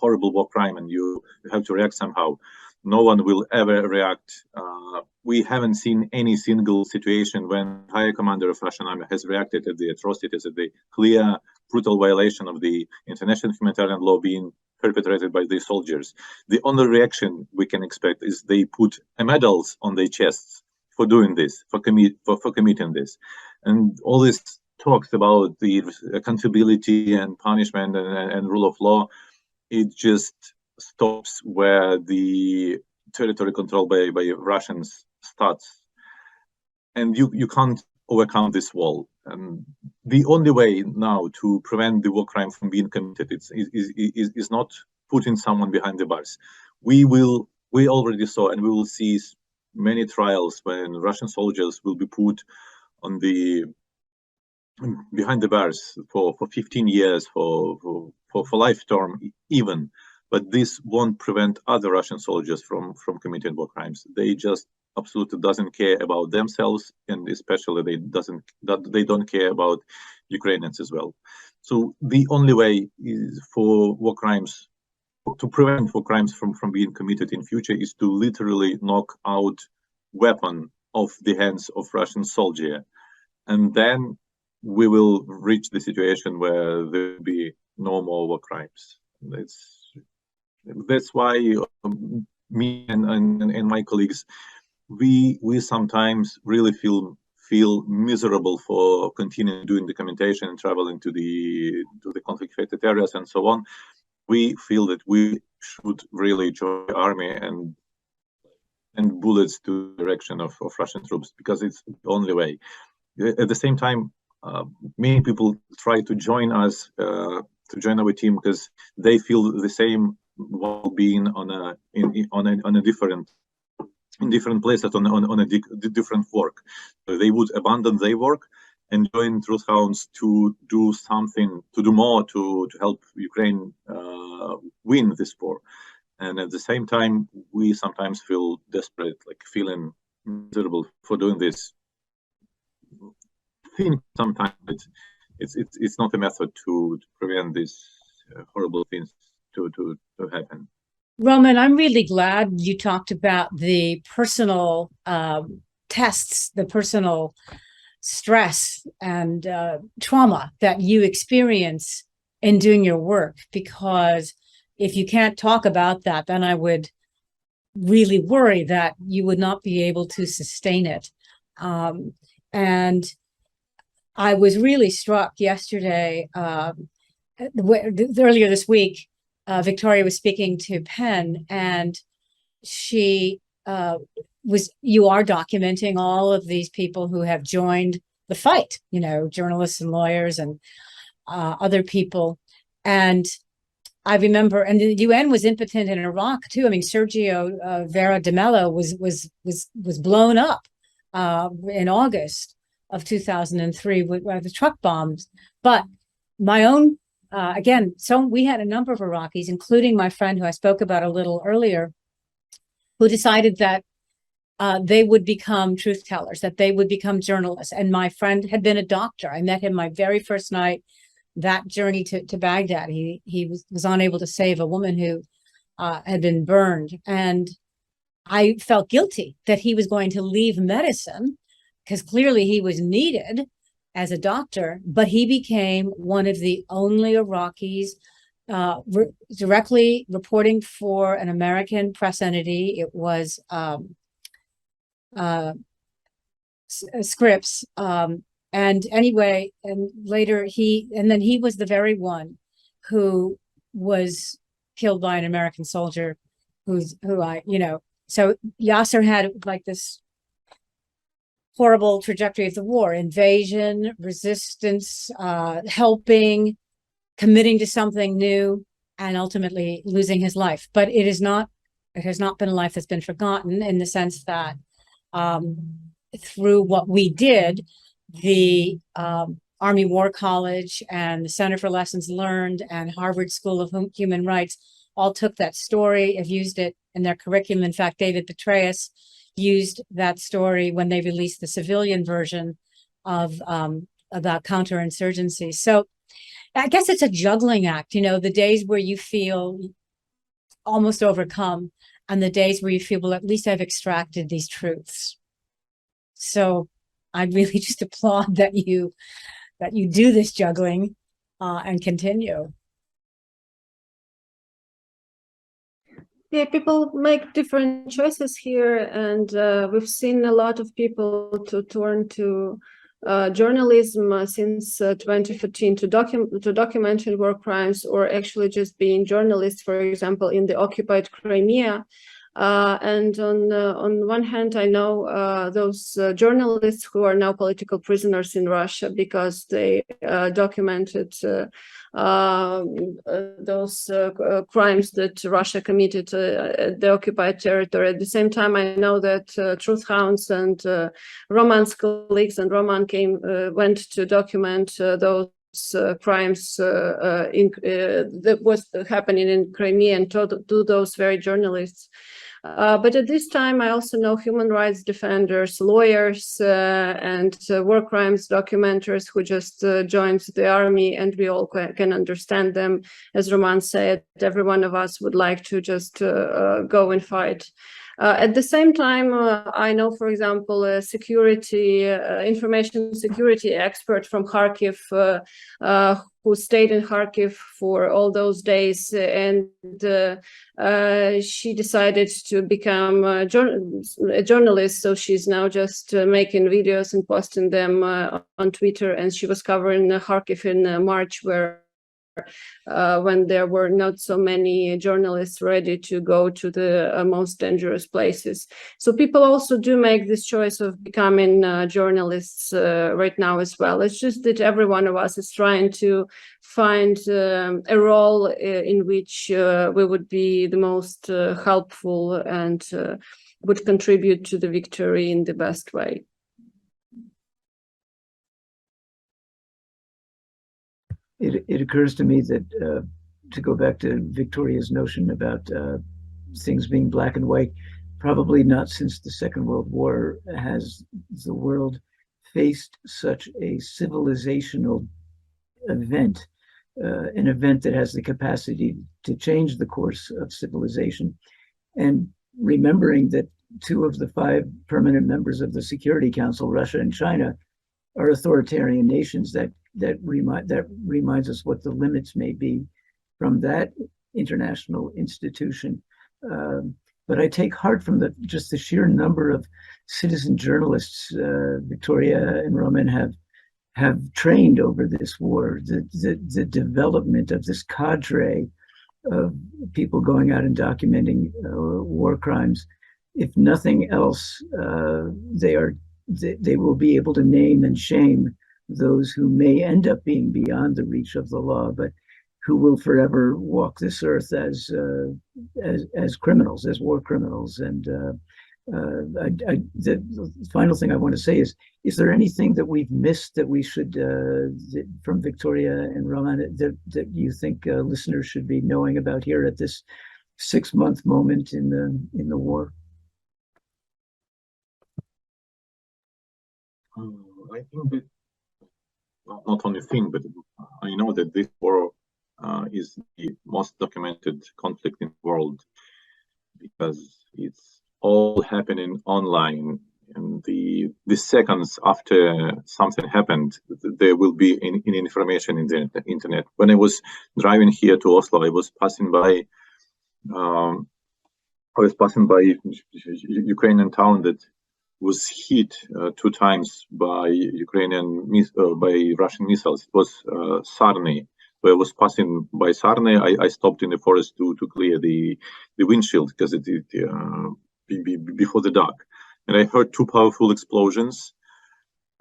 horrible war crime and you have to react somehow. No one will ever react. We haven't seen any single situation when higher commander of Russian army has reacted at the atrocities, at the clear, brutal violation of the international humanitarian law being perpetrated by the soldiers. The only reaction we can expect is they put medals on their chests for doing this, for committing this. And all this talks about the accountability and punishment and rule of law, it just stops where the territory controlled by Russians starts. And you can't overcome this wall. And the only way now to prevent the war crime from being committed is not putting someone behind the bars. We already saw, and we will see many trials when Russian soldiers will be put on behind the bars for 15 years, for life term even. But this won't prevent other Russian soldiers from committing war crimes. They just absolutely doesn't care about themselves, and especially they don't care about Ukrainians as well. So the only way is for war crimes, to prevent war crimes from being committed in future, is to literally knock out weapon off the hands of Russian soldier, and then we will reach the situation where there will be no more war crimes. That's why me and my colleagues, we sometimes really feel miserable for continuing doing documentation and traveling to the conflict-affected areas and so on. We feel that we should really join the army and bullets to the direction of Russian troops, because it's the only way. At the same time, many people try to join us, to join our team, because they feel the same while being in different places on a different work. So they would abandon their work and join Truth Hounds to do something, to do more to help Ukraine win this war. And at the same time, we sometimes feel desperate, like feeling miserable for doing this. Think sometimes it's not a method to prevent these horrible things to happen. Roman, I'm really glad you talked about the personal tests, the personal stress and trauma that you experience in doing your work, because if you can't talk about that, then I would really worry that you would not be able to sustain it. And I was really struck yesterday, earlier this week, Victoria was speaking to Penn, and you are documenting all of these people who have joined the fight, journalists and lawyers and other people. And I remember, and the UN was impotent in Iraq too. I mean, Sergio Vera de Mello was blown up in August of 2003 with the truck bombs. But my own, again, so we had a number of Iraqis, including my friend who I spoke about a little earlier, who decided that they would become truth tellers, that they would become journalists. And my friend had been a doctor. I met him my very first night, that journey to Baghdad. He was unable to save a woman who had been burned. And I felt guilty that he was going to leave medicine, because clearly he was needed as a doctor, but he became one of the only Iraqis directly reporting for an American press entity. It was Scripps. And anyway, and later he was the very one who was killed by an American soldier so Yasser had like this horrible trajectory of the war: invasion, resistance, helping, committing to something new, and ultimately losing his life. But it has not been a life that's been forgotten, in the sense that through what we did, the Army War College and the Center for Lessons Learned and Harvard School of Human Rights all took that story, have used it in their curriculum. In fact, David Petraeus used that story when they released the civilian version of about counterinsurgency. So I guess it's a juggling act, the days where you feel almost overcome and the days where you feel, well, at least I've extracted these truths. So I really just applaud that you do this juggling and continue. Yeah, people make different choices here, and we've seen a lot of people to turn to journalism since 2015 to document war crimes, or actually just being journalists, for example, in the occupied Crimea. And on one hand, I know those journalists who are now political prisoners in Russia because they documented those crimes that Russia committed at the occupied territory. At the same time, I know that Truth Hounds and Roman's colleagues and Roman went to document those crimes that was happening in Crimea, and to those very journalists. But at this time, I also know human rights defenders, lawyers, and war crimes documenters who just joined the army, and we all can understand them. As Roman said, every one of us would like to just go and fight. At the same time, I know, for example, a information security expert from Kharkiv who stayed in Kharkiv for all those days, and she decided to become a journalist. So she's now just making videos and posting them on Twitter, and she was covering Kharkiv in March, when there were not so many journalists ready to go to the most dangerous places. So people also do make this choice of becoming journalists right now as well. It's just that every one of us is trying to find a role in which we would be the most helpful and would contribute to the victory in the best way. It occurs to me that to go back to Victoria's notion about things being black and white. Probably not since the Second World War has the world faced such a civilizational event, an event that has the capacity to change the course of civilization. And remembering that 2 of the 5 permanent members of the Security Council, Russia and China, are authoritarian nations, that reminds us what the limits may be from that international institution. But I take heart from just the sheer number of citizen journalists Victoria and Roman have trained over this war, the development of this cadre of people going out and documenting war crimes. If nothing else, they will be able to name and shame those who may end up being beyond the reach of the law, but who will forever walk this earth as criminals, as war criminals. And the final thing I want to say is there anything that we've missed that we should, from Victoria and Roman, that you think listeners should be knowing about here at this 6-month moment in the war? I think that not only thing, but I know that this war is the most documented conflict in the world because it's all happening online, and the seconds after something happened, there will be information in the internet. When I was driving here to Oslo, I was passing by Ukrainian town that was hit 2 times by Russian missiles. It was Sarny. Where I was passing by Sarny, I stopped in the forest to clear the windshield because it before the dark, and I heard 2 powerful explosions,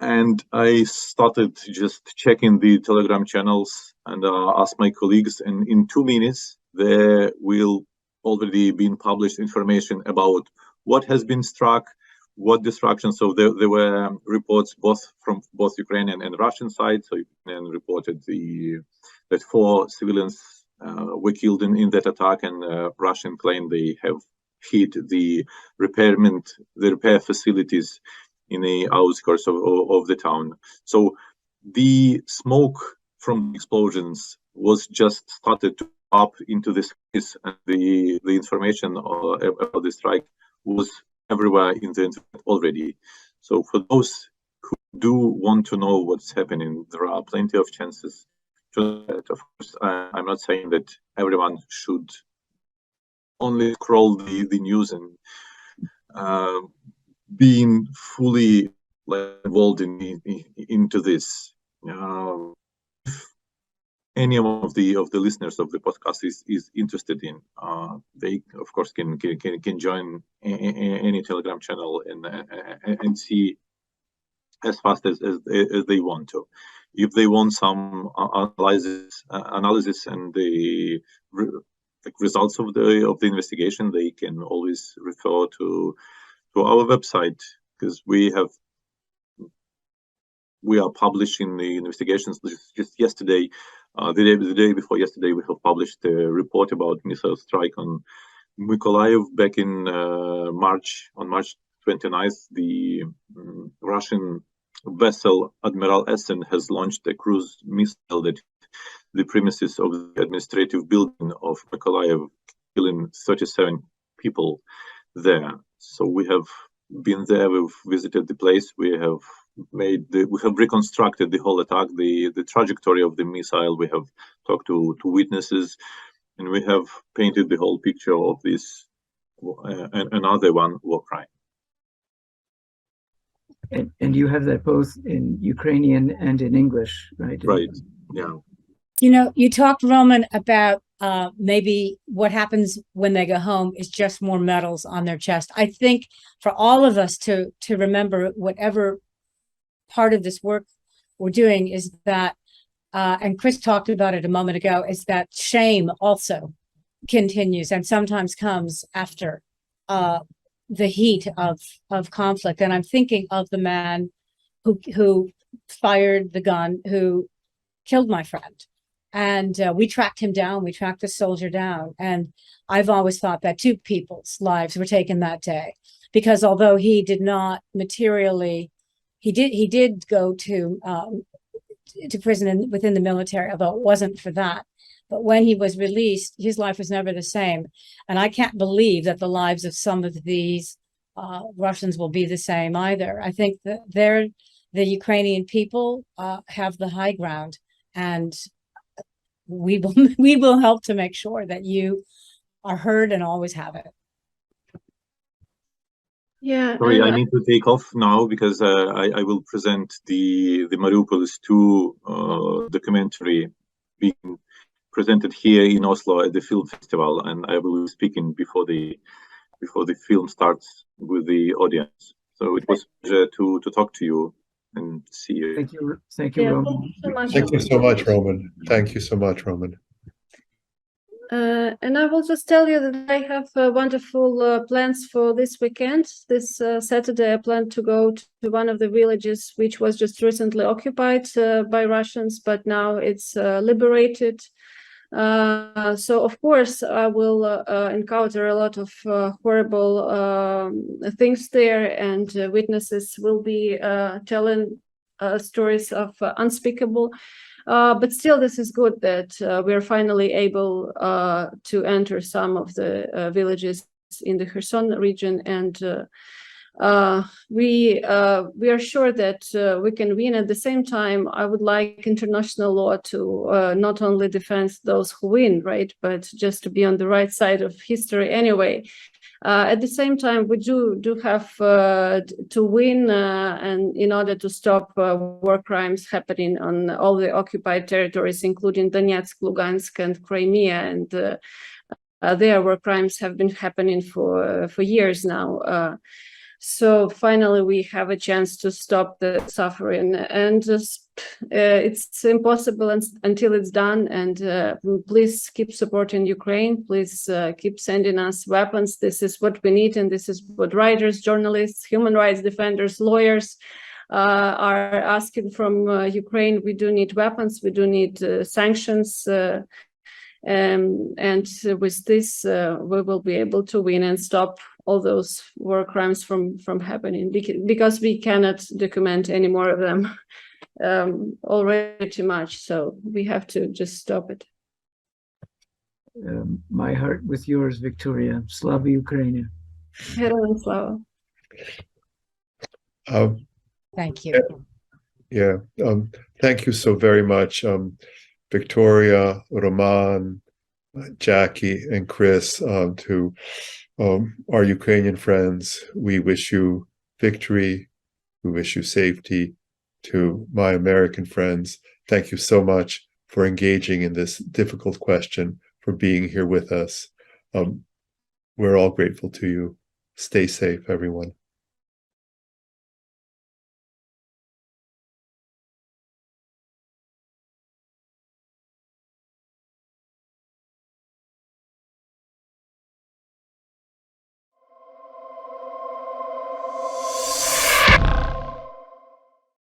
and I started just checking the Telegram channels and asked my colleagues, and in 2 minutes there will already been published information about what has been struck, what destruction. So there were reports from both Ukrainian and Russian side. So Ukrainian reported that 4 civilians were killed in that attack, and Russian claimed they have hit the repair facilities in the outskirts of the town. So the smoke from explosions was just started to up into the skies, and the information about the strike was everywhere in the internet already. So for those who do want to know what's happening, there are plenty of chances to that. Of course, I'm not saying that everyone should only scroll the news and being fully involved into this. If any of the listeners of the podcast is interested in, they of course can join any Telegram channel and see as fast as they want to. If they want some analysis and the results of the investigation, they can always refer to our website, because we are publishing the investigations. Just yesterday, the day before yesterday, we have published a report about missile strike on Mykolaiv back in March. On March 29th, the Russian vessel Admiral Essen has launched a cruise missile that the premises of the administrative building of Mykolaiv, killing 37 people there. So we have been there, we've visited the place, we have reconstructed the whole attack, the trajectory of the missile, we have talked to witnesses, and we have painted the whole picture of this another war crime. And you have that both in Ukrainian and in English, right? Right, yeah. You know, you talked, Roman, about maybe what happens when they go home is just more medals on their chest. I think for all of us to remember, whatever part of this work we're doing, is that, and Chris talked about it a moment ago, is that shame also continues and sometimes comes after the heat of conflict. And I'm thinking of the man who fired the gun, who killed my friend. And we tracked him down. We tracked the soldier down. And I've always thought that 2 people's lives were taken that day, because although he did not materially, he did go to prison within the military, although it wasn't for that. But when he was released, his life was never the same. And I can't believe that the lives of some of these Russians will be the same either. I think that the Ukrainian people have the high ground, and we will help to make sure that you are heard and always have it. Yeah. Sorry, I need to take off now because I will present the Mariupol's 2 documentary being presented here in Oslo at the film festival, and I will be speaking before the film starts with the audience. So it was a pleasure to talk to you and see you. Thank you, Yeah, Roman. thank you so much. Thank you so much, Roman. Thank you so much, Roman. And I will just tell you that I have wonderful plans for this weekend. This Saturday, I plan to go to one of the villages which was just recently occupied by Russians, but now it's liberated. So, of course, I will encounter a lot of horrible things there, and witnesses will be telling stories of unspeakable. But still, this is good that we're finally able to enter some of the villages in the Kherson region, and we are sure that we can win. At the same time, I would like international law to not only defend those who win, right, but just to be on the right side of history anyway. At the same time, we do have to win, and in order to stop war crimes happening on all the occupied territories, including Donetsk, Lugansk, and Crimea, and there war crimes have been happening for years now. So finally, we have a chance to stop the suffering, and it's impossible until it's done. And please keep supporting Ukraine. Please keep sending us weapons. This is what we need, and this is what writers, journalists, human rights defenders, lawyers are asking from Ukraine. We do need weapons. We do need sanctions. And with this, we will be able to win and stop all those war crimes from happening, because we cannot document any more of them already too much. So we have to just stop it. My heart with yours, Victoria. Slava Ukraine. Heroin slava. Thank you. Yeah, thank you so very much, Victoria, Roman, Jackie, and Chris, to our Ukrainian friends. We wish you victory. We wish you safety. To my American friends, thank you so much for engaging in this difficult question, for being here with us. We're all grateful to you. Stay safe, everyone.